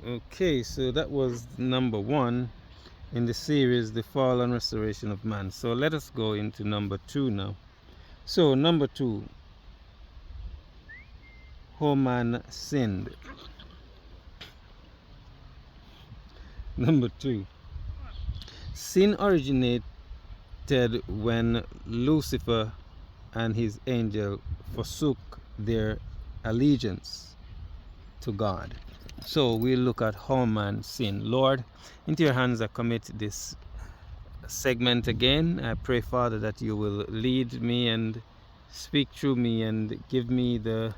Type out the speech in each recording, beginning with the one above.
Okay, so that was number 1 in the series, The Fall and Restoration of Man. So let us go into number 2 now. So, number 2, how man sinned. Number 2, sin originated when Lucifer and his angel forsook their allegiance to God. So we'll look at how man sinned. Lord, into your hands I commit this segment again. I pray, Father, that you will lead me and speak through me and give me the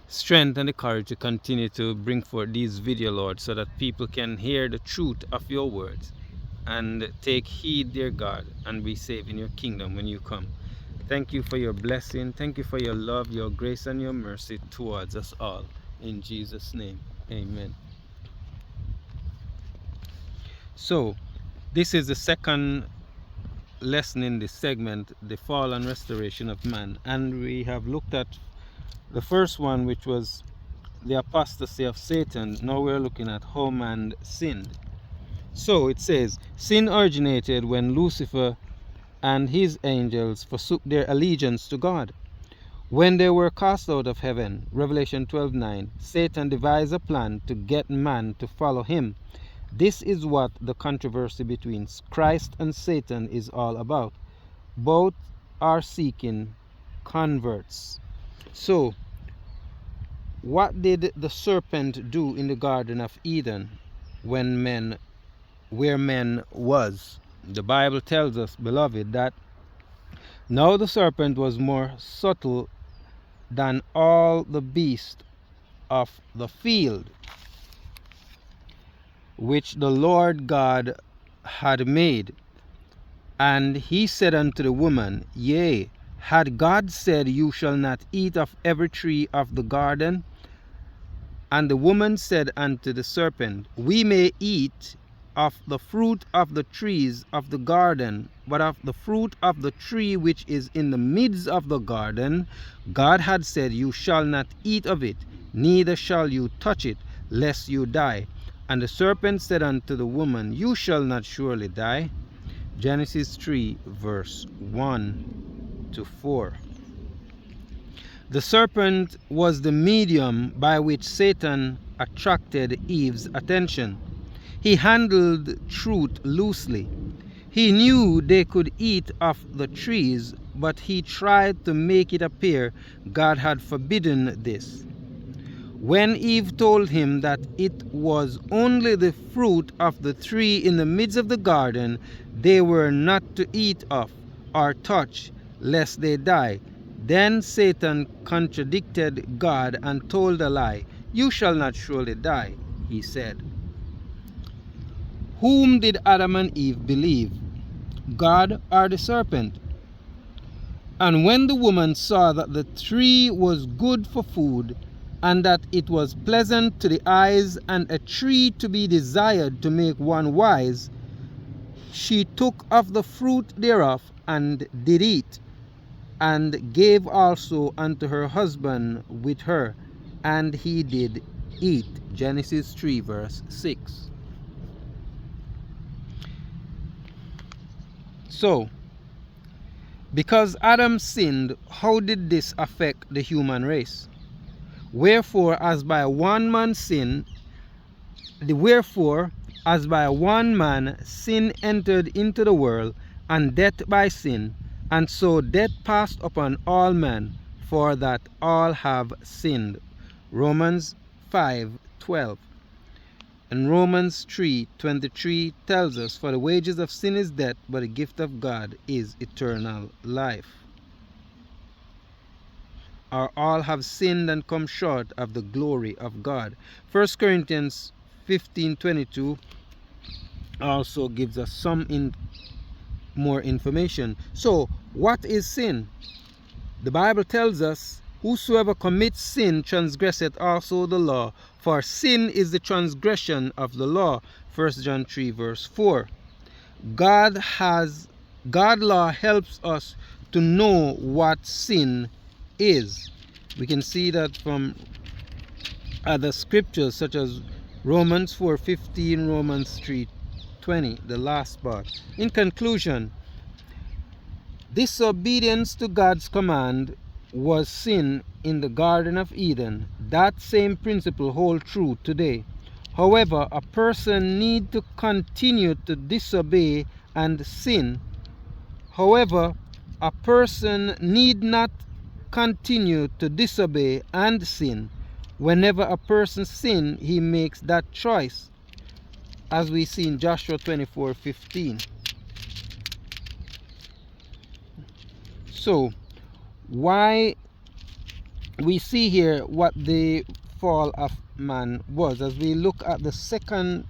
strength and the courage to continue to bring forth these videos, Lord, so that people can hear the truth of your words and take heed, dear God, and be saved in your kingdom when you come. Thank you for your blessing. Thank you for your love, your grace, and your mercy towards us all. In Jesus' name, amen. So, this is the second lesson in this segment, the fall and restoration of man. And we have looked at the first one, which was the apostasy of Satan. Now we're looking at how man sinned. So it says, sin originated when Lucifer and his angels forsook their allegiance to God. When they were cast out of heaven, Revelation 12:9, Satan devised a plan to get man to follow him. This is what the controversy between Christ and Satan is all about. Both are seeking converts. So, what did the serpent do in the Garden of Eden where men was? The Bible tells us, beloved, that now the serpent was more subtle than all the beasts of the field, which the Lord God had made. And he said unto the woman, Yea, had God said, You shall not eat of every tree of the garden? And the woman said unto the serpent, We may eat of the fruit of the trees of the garden, but of the fruit of the tree which is in the midst of the garden, God had said, You shall not eat of it, neither shall you touch it, lest you die. And the serpent said unto the woman, You shall not surely die. Genesis 3, verse 1 to 4. The serpent was the medium by which Satan attracted Eve's attention. He handled truth loosely. He knew they could eat of the trees, but he tried to make it appear God had forbidden this. When Eve told him that it was only the fruit of the tree in the midst of the garden they were not to eat of or touch, lest they die, then Satan contradicted God and told a lie. You shall not surely die, he said. Whom did Adam and Eve believe, God or the serpent? And when the woman saw that the tree was good for food, and that it was pleasant to the eyes, and a tree to be desired to make one wise, she took of the fruit thereof, and did eat, and gave also unto her husband with her, and he did eat. Genesis 3, verse 6. So, because Adam sinned, how did this affect the human race? Wherefore, as by one man sin sin entered into the world, and death by sin, and so death passed upon all men, for that all have sinned. Romans 5:12. And Romans 3:23 tells us, For the wages of sin is death, but the gift of God is eternal life. Or all have sinned and come short of the glory of God. 1 Corinthians 15:22 also gives us some more information. So, what is sin? The Bible tells us, Whosoever commits sin transgresseth also the law, for sin is the transgression of the law. 1 John 3, verse 4. God law helps us to know what sin is. We can see that from other scriptures, such as Romans 4:15, Romans 3:20, the last part. In conclusion, disobedience to God's command was sin in the Garden of Eden. That same principle holds true today. However, a person need to continue to disobey and sin. However, a person need not continue to disobey and sin. Whenever a person sins, he makes that choice, as we see in Joshua 24:15. So, why we see here what the fall of man was, as we look at the second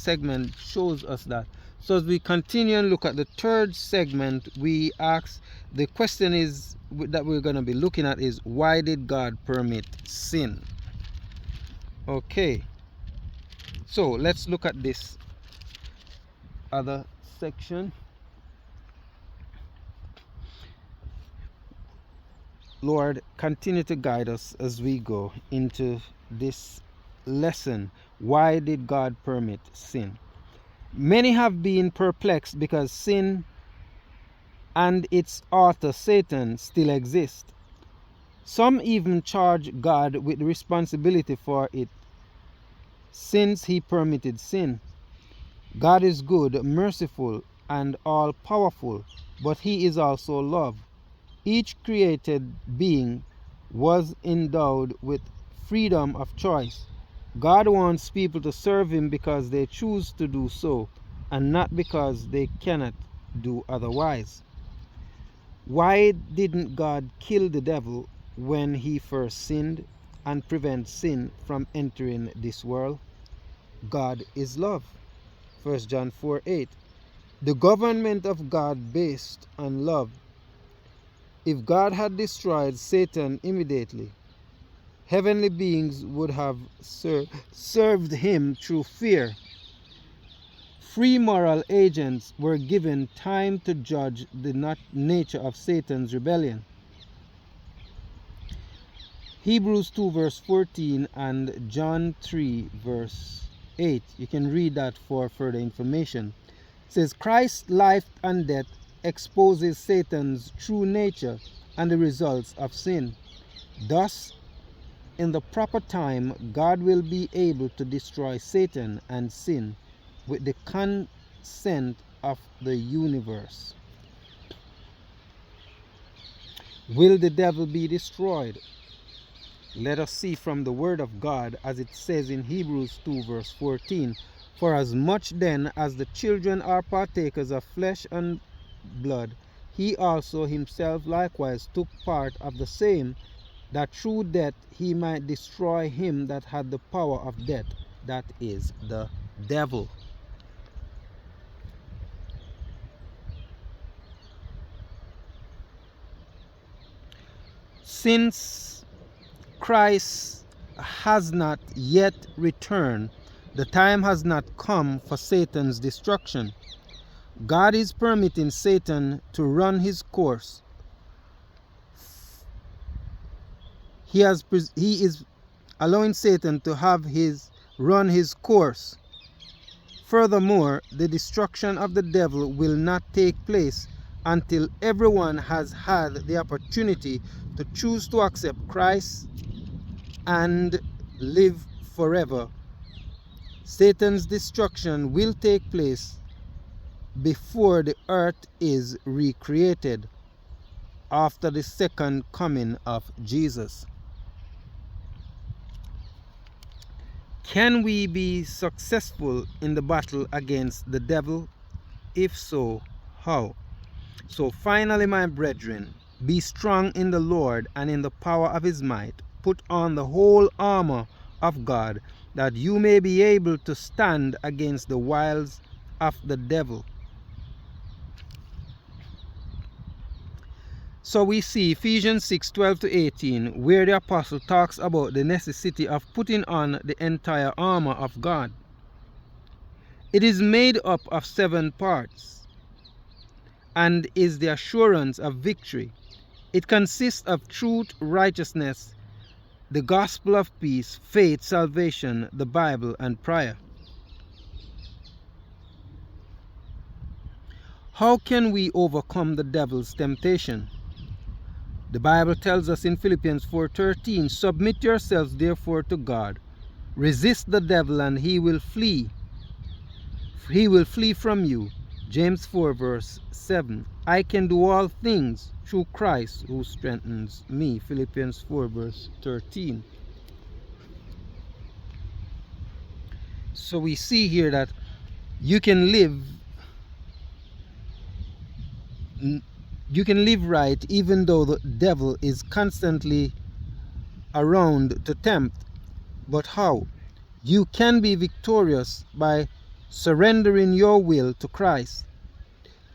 segment shows us that. So as we continue and look at the third segment, we ask, the question is that we're going to be looking at is, why did God permit sin? Okay, so let's look at this other section. Lord, continue to guide us as we go into this lesson. Why did God permit sin? Many have been perplexed because sin and its author Satan still exist. Some even charge God with the responsibility for it, since he permitted sin. God is good, merciful, and all-powerful, but he is also love. Each created being was endowed with freedom of choice. God wants people to serve him because they choose to do so, and not because they cannot do otherwise. Why didn't God kill the devil when he first sinned and prevent sin from entering this world? God is love. 1 John 4:8. The government of God based on love. If God had destroyed Satan immediately, heavenly beings would have served him through fear. Free moral agents were given time to judge the nature of Satan's rebellion. Hebrews 2 verse 14 and John 3 verse 8. You can read that for further information. It says, Christ's life and death exposes Satan's true nature and the results of sin. Thus, in the proper time, God will be able to destroy Satan and sin with the consent of the universe. Will the devil be destroyed? Let us see from the word of God, as it says in Hebrews 2 verse 14, For as much then as the children are partakers of flesh and blood, he also himself likewise took part of the same, that through death he might destroy him that had the power of death, that is, the devil. Since Christ has not yet returned, the time has not come for Satan's destruction. God is permitting Satan to run his course. He is allowing Satan to run his course. Furthermore, the destruction of the devil will not take place until everyone has had the opportunity to choose to accept Christ and live forever. Satan's destruction will take place before the earth is recreated, after the second coming of Jesus. Can we be successful in the battle against the devil? If so, how? So finally, my brethren, be strong in the Lord and in the power of his might. Put on the whole armor of God, that you may be able to stand against the wiles of the devil. So we see Ephesians 6:12-18, where the apostle talks about the necessity of putting on the entire armor of God. It is made up of 7 parts and is the assurance of victory. It consists of truth, righteousness, the gospel of peace, faith, salvation, the Bible, and prayer. How can we overcome the devil's temptation? The Bible tells us in Philippians 4:13, submit yourselves therefore to God. Resist the devil and he will flee. He will flee from you. James 4 verse 7. I can do all things through Christ who strengthens me. Philippians 4 verse 13. So we see here that you can live right even though the devil is constantly around to tempt. But how? You can be victorious by surrendering your will to Christ.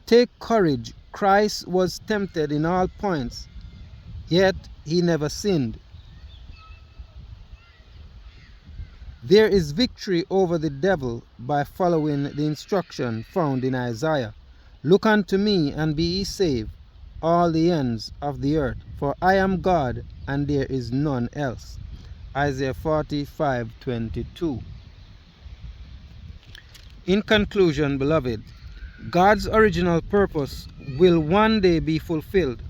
Take courage. Christ was tempted in all points, yet he never sinned. There is victory over the devil by following the instruction found in Isaiah. Look unto me and be ye saved, all the ends of the earth, for I am God and there is none else. Isaiah 45:22. In conclusion, beloved, God's original purpose will one day be fulfilled.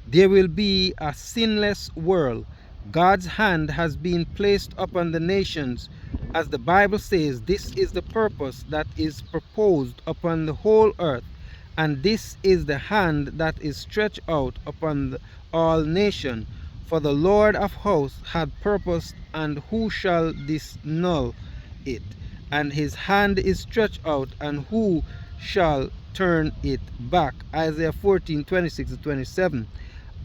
There will be a sinless world. God's hand has been placed upon the nations. As the Bible says, this is the purpose that is proposed upon the whole earth, and this is the hand that is stretched out upon all nations. For the Lord of hosts had purposed, and who shall disannul it? And his hand is stretched out, and who shall turn it back? Isaiah 14:26-27.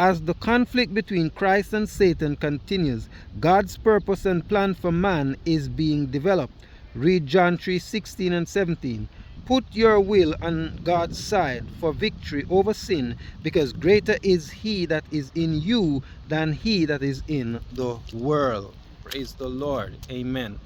As the conflict between Christ and Satan continues, God's purpose and plan for man is being developed. Read John 3:16 and 17. Put your will on God's side for victory over sin, because greater is he that is in you than he that is in the world. Praise the Lord. Amen.